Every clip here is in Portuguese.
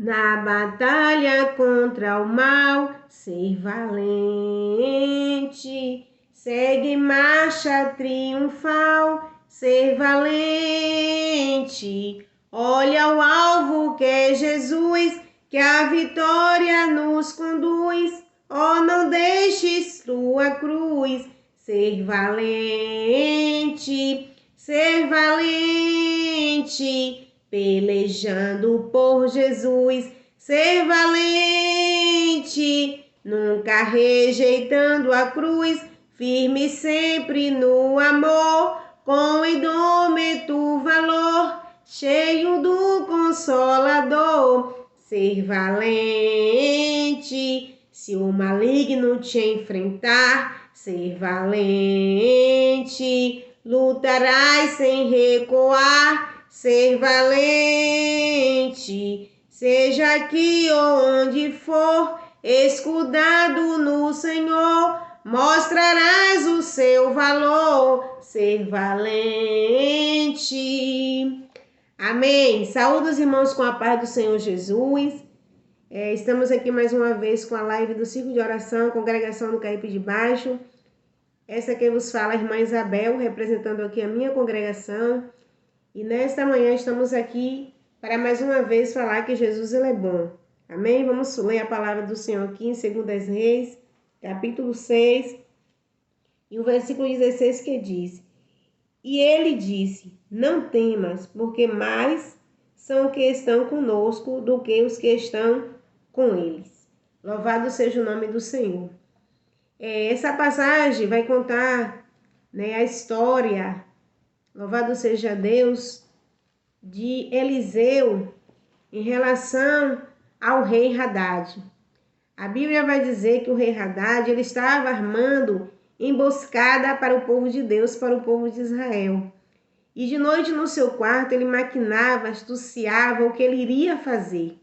Na batalha contra o mal, ser valente. Segue em marcha triunfal, ser valente. Olha o alvo que é Jesus, que a vitória nos conduz. Oh, não deixes tua cruz, ser valente, ser valente. Pelejando por Jesus, ser valente, nunca rejeitando a cruz, firme sempre no amor, com indômito valor, cheio do Consolador, ser valente. Se o maligno te enfrentar, ser valente, lutarás sem recuar, ser valente, seja aqui ou onde for, escudado no Senhor, mostrarás o seu valor, ser valente. Amém. Saúde os irmãos com a paz do Senhor Jesus. Estamos aqui mais uma vez com a live do Círculo de Oração, Congregação do Caípe de Baixo. Essa quem vos fala é a irmã Isabel, representando aqui a minha congregação. E nesta manhã estamos aqui para mais uma vez falar que Jesus ele é bom. Amém? Vamos ler a palavra do Senhor aqui em 2 Reis, capítulo 6, e o versículo 16 que diz: E ele disse, não temas, porque mais são os que estão conosco do que os que estão com eles. Louvado seja o nome do Senhor. Essa passagem vai contar, a história, louvado seja Deus, de Eliseu em relação ao rei Hadad. A Bíblia vai dizer que o rei Hadad ele estava armando emboscada para o povo de Deus, para o povo de Israel. E de noite no seu quarto ele maquinava, astuciava o que ele iria fazer.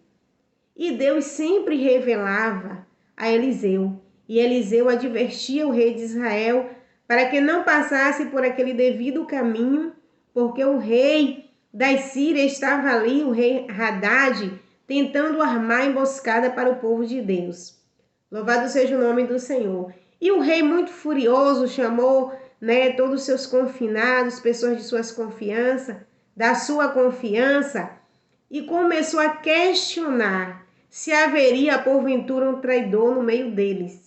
E Deus sempre revelava a Eliseu. E Eliseu advertia o rei de Israel para que não passasse por aquele devido caminho, porque o rei da Síria estava ali, o rei Hadad, tentando armar emboscada para o povo de Deus. Louvado seja o nome do Senhor. E o rei, muito furioso, chamou todos os seus confinados, pessoas de suas confianças, da sua confiança, e começou a questionar se haveria porventura um traidor no meio deles.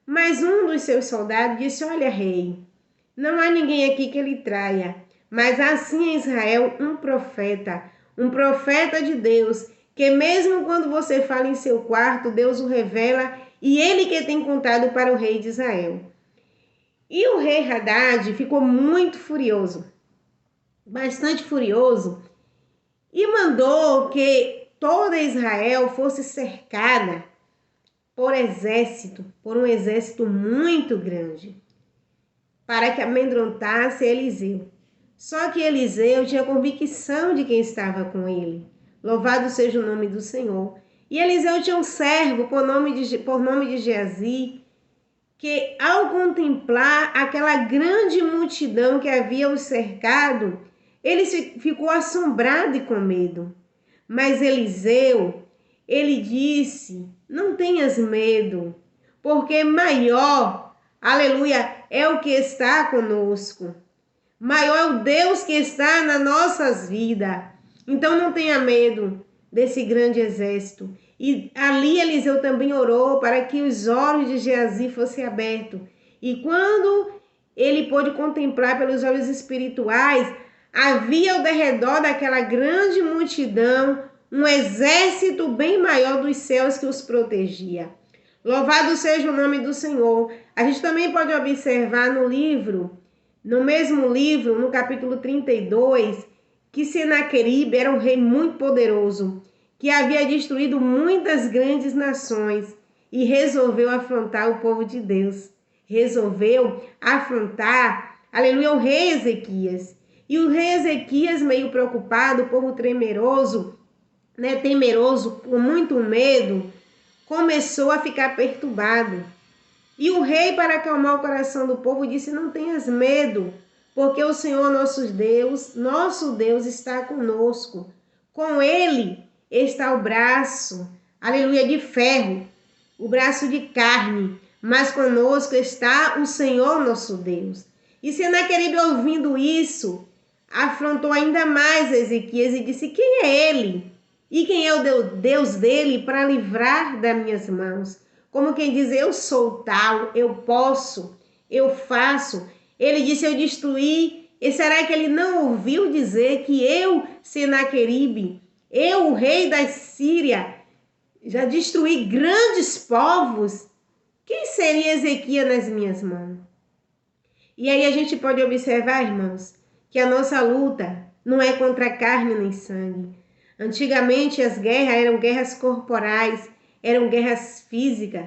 Mas um dos seus soldados disse: olha, rei, não há ninguém aqui que lhe traia, mas assim em Israel um profeta de Deus, que mesmo quando você fala em seu quarto, Deus o revela, e ele que tem contado para o rei de Israel. E o rei Hadad ficou muito furioso, bastante furioso, e mandou que toda Israel fosse cercada por um exército muito grande, para que amedrontasse Eliseu. Só que Eliseu tinha convicção de quem estava com ele. Louvado seja o nome do Senhor. E Eliseu tinha um servo por nome de Geazi, que ao contemplar aquela grande multidão que havia o cercado, ele ficou assombrado e com medo. Mas Eliseu, ele disse: não tenhas medo, porque maior, aleluia, é o que está conosco. Maior é o Deus que está nas nossas vidas. Então não tenha medo desse grande exército. E ali Eliseu também orou para que os olhos de Geazi fossem abertos. E quando ele pôde contemplar pelos olhos espirituais, havia ao derredor daquela grande multidão um exército bem maior dos céus que os protegia. Louvado seja o nome do Senhor. A gente também pode observar no mesmo livro, no capítulo 32, que Senaqueribe era um rei muito poderoso, que havia destruído muitas grandes nações e resolveu afrontar o povo de Deus. Resolveu afrontar, aleluia, o rei Ezequias. E o rei Ezequias, meio preocupado, o povo temeroso, com muito medo, começou a ficar perturbado. E o rei, para acalmar o coração do povo, disse: não tenhas medo, porque o Senhor nosso Deus está conosco. Com ele está o braço, aleluia, de ferro, o braço de carne, mas conosco está o Senhor nosso Deus. E Senaqueribe, ouvindo isso, afrontou ainda mais Ezequias e disse: quem é ele? E quem é o Deus dele para livrar das minhas mãos? Como quem diz: eu sou tal, eu posso, eu faço. Ele disse: eu destruí. E será que ele não ouviu dizer que eu, Senaqueribe, eu, o rei da Síria, já destruí grandes povos? Quem seria Ezequias nas minhas mãos? E aí a gente pode observar, irmãos, que a nossa luta não é contra carne nem sangue. Antigamente as guerras eram guerras corporais, eram guerras físicas.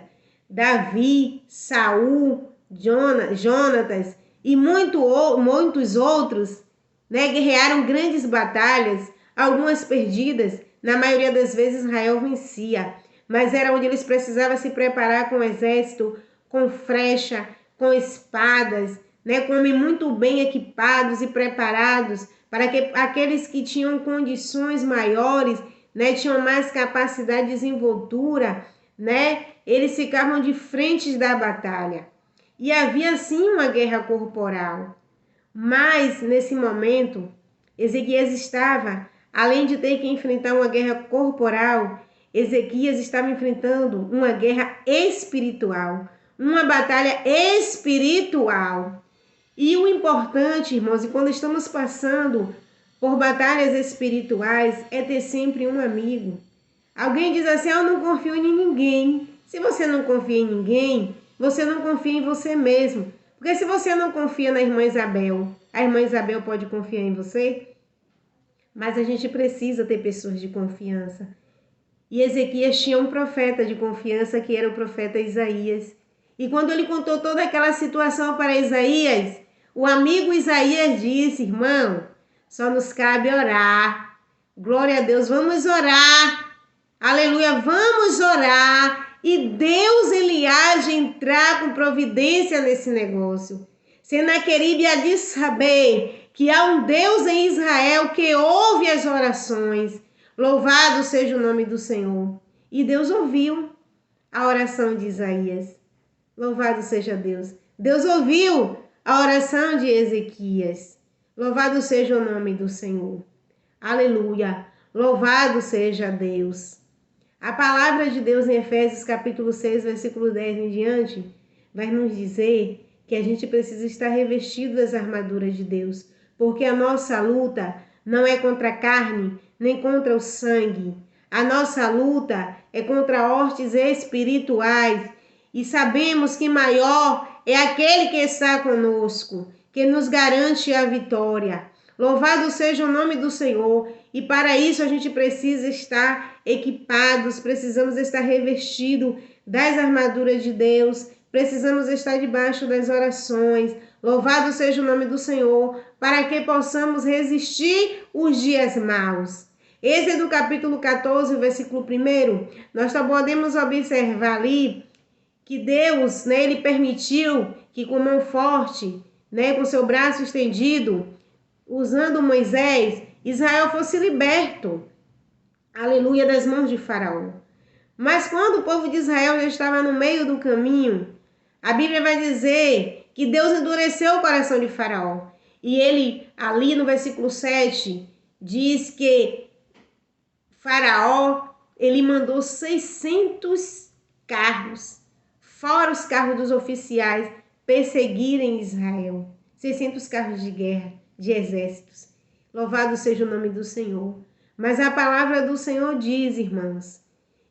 Davi, Saul, Jonatas e muitos outros, né, guerrearam grandes batalhas, algumas perdidas. Na maioria das vezes Israel vencia, mas era onde eles precisavam se preparar com exército, com flecha, com espadas, né, com homens muito bem equipados e preparados, para que aqueles que tinham condições maiores, né, tinham mais capacidade de desenvoltura, né, eles ficavam de frente da batalha. E havia sim uma guerra corporal. Mas nesse momento, Ezequias estava, além de ter que enfrentar uma guerra corporal, Ezequias estava enfrentando uma guerra espiritual, uma batalha espiritual. E o importante, irmãos, e quando estamos passando por batalhas espirituais, é ter sempre um amigo. Alguém diz assim: eu não confio em ninguém. Se você não confia em ninguém, você não confia em você mesmo. Porque se você não confia na irmã Isabel, a irmã Isabel pode confiar em você? Mas a gente precisa ter pessoas de confiança. E Ezequias tinha um profeta de confiança, que era o profeta Isaías. E quando ele contou toda aquela situação para Isaías, o amigo Isaías disse: irmão, só nos cabe orar. Glória a Deus, vamos orar. Aleluia, vamos orar. E Deus, ele age entrar com providência nesse negócio. Senaqueribe há de saber que há um Deus em Israel que ouve as orações. Louvado seja o nome do Senhor. E Deus ouviu a oração de Isaías. Louvado seja Deus. Deus ouviu a oração de Ezequias. Louvado seja o nome do Senhor. Aleluia. Louvado seja Deus. A palavra de Deus em Efésios capítulo 6, versículo 10 em diante, vai nos dizer que a gente precisa estar revestido das armaduras de Deus, porque a nossa luta não é contra a carne, nem contra o sangue. A nossa luta é contra hostes espirituais, e sabemos que maior é aquele que está conosco, que nos garante a vitória. Louvado seja o nome do Senhor. E para isso a gente precisa estar equipados, precisamos estar revestidos das armaduras de Deus, precisamos estar debaixo das orações. Louvado seja o nome do Senhor, para que possamos resistir os dias maus. Êxodo capítulo 14, versículo 1, nós só podemos observar ali que Deus, né, ele permitiu que com mão forte, né, com seu braço estendido, usando Moisés, Israel fosse liberto, aleluia, das mãos de Faraó. Mas quando o povo de Israel já estava no meio do caminho, a Bíblia vai dizer que Deus endureceu o coração de Faraó. E ele, ali no versículo 7, diz que Faraó, ele mandou 600 carros, fora os carros dos oficiais, perseguirem Israel. 600 carros de guerra, de exércitos. Louvado seja o nome do Senhor. Mas a palavra do Senhor diz, irmãos,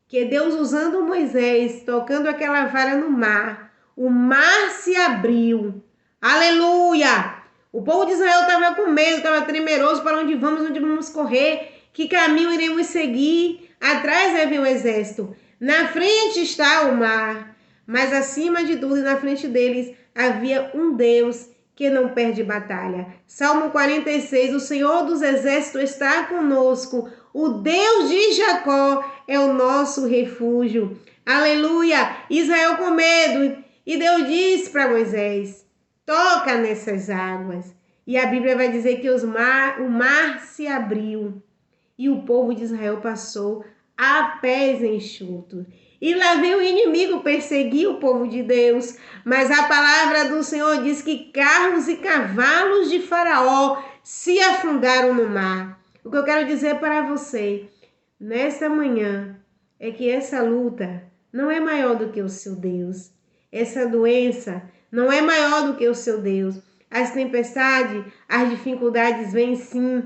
que Deus, usando Moisés, tocando aquela vara no mar, o mar se abriu. Aleluia! O povo de Israel estava com medo, estava temeroso: para onde vamos correr? Que caminho iremos seguir? Atrás havia um exército. Na frente está o mar. Mas acima de tudo, na frente deles, havia um Deus que não perde batalha. Salmo 46, o Senhor dos exércitos está conosco. O Deus de Jacó é o nosso refúgio. Aleluia! Israel com medo. E Deus disse para Moisés: toca nessas águas. E a Bíblia vai dizer que o mar se abriu. e o povo de Israel passou a pés enxutos. E lá veio o inimigo perseguir o povo de Deus, mas a palavra do Senhor diz que carros e cavalos de Faraó se afundaram no mar. O que eu quero dizer para você nesta manhã é que essa luta não é maior do que o seu Deus. Essa doença não é maior do que o seu Deus. As tempestades, as dificuldades vêm sim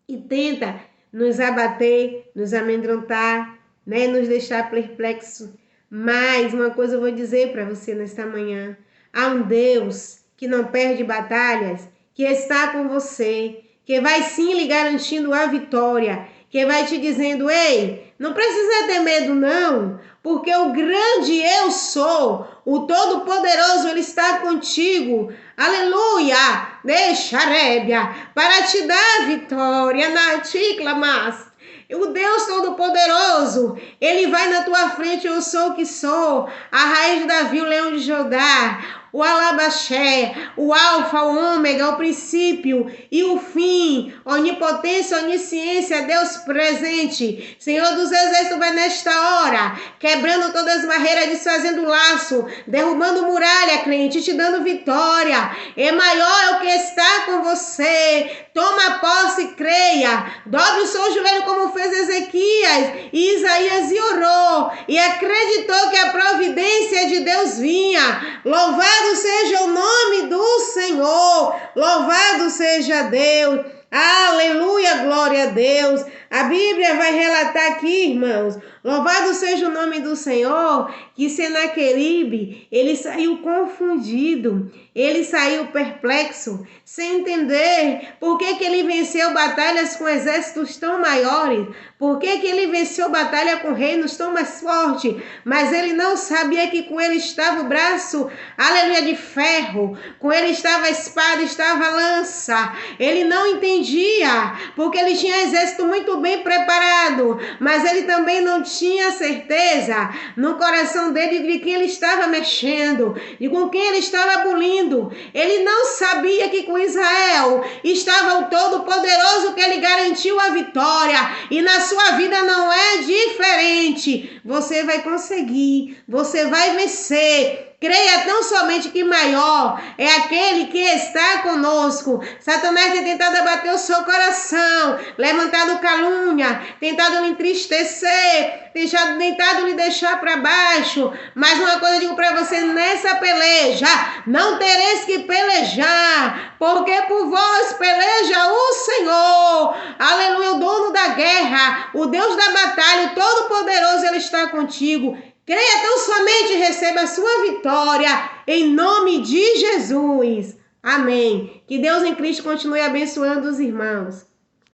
e tenta nos abater, nos amedrontar, né, nos deixar perplexos. Mas uma coisa eu vou dizer para você nesta manhã: há um Deus que não perde batalhas, que está com você, que vai sim lhe garantindo a vitória, que vai te dizendo: ei, não precisa ter medo não, porque o grande eu sou, o Todo-Poderoso, ele está contigo. Aleluia! Deixa rébia para te dar vitória na ticlamas. O Deus Todo-Poderoso, ele vai na tua frente. Eu sou o que sou, a raiz de Davi, o leão de Judá, o Alabaxé, o alfa, o ômega, o princípio e o fim, onipotência, onisciência, Deus presente. Senhor dos exércitos, vai nesta hora, quebrando todas as barreiras, desfazendo laço, derrubando muralha, crente, te dando vitória. É maior o que está com você. Toma posse e creia. Dobre o seu joelho como fez Ezequias e Isaías e orou e acreditou que a providência de Deus vinha. Louvado seja o nome do Senhor. Louvado seja Deus. Aleluia, glória a Deus. A Bíblia vai relatar aqui, irmãos, louvado seja o nome do Senhor, que Senaqueribe, ele saiu confundido, ele saiu perplexo, sem entender por que ele venceu batalhas com exércitos tão maiores, por que ele venceu batalha com reinos tão mais fortes, mas ele não sabia que com ele estava o braço, aleluia, de ferro, com ele estava a espada, estava a lança. Ele não entendia, porque ele tinha exército muito bem preparado, mas ele também não tinha certeza no coração dele de quem ele estava mexendo, de com quem ele estava abolindo. Ele não sabia que com Israel estava o Todo-Poderoso, que ele garantiu a vitória, e na sua vida não é diferente. Você vai conseguir, você vai vencer. Creia tão somente que maior é aquele que está conosco. Satanás tem tentado abater o seu coração, levantado calúnia, tentado lhe entristecer, tentado lhe deixar para baixo. Mas uma coisa eu digo para você, nessa peleja, não tereis que pelejar, porque por vós peleja o Senhor. Aleluia, o dono da guerra, o Deus da batalha, o Todo-Poderoso, ele está contigo. Creia tão somente e receba a sua vitória, em nome de Jesus. Amém. Que Deus em Cristo continue abençoando os irmãos.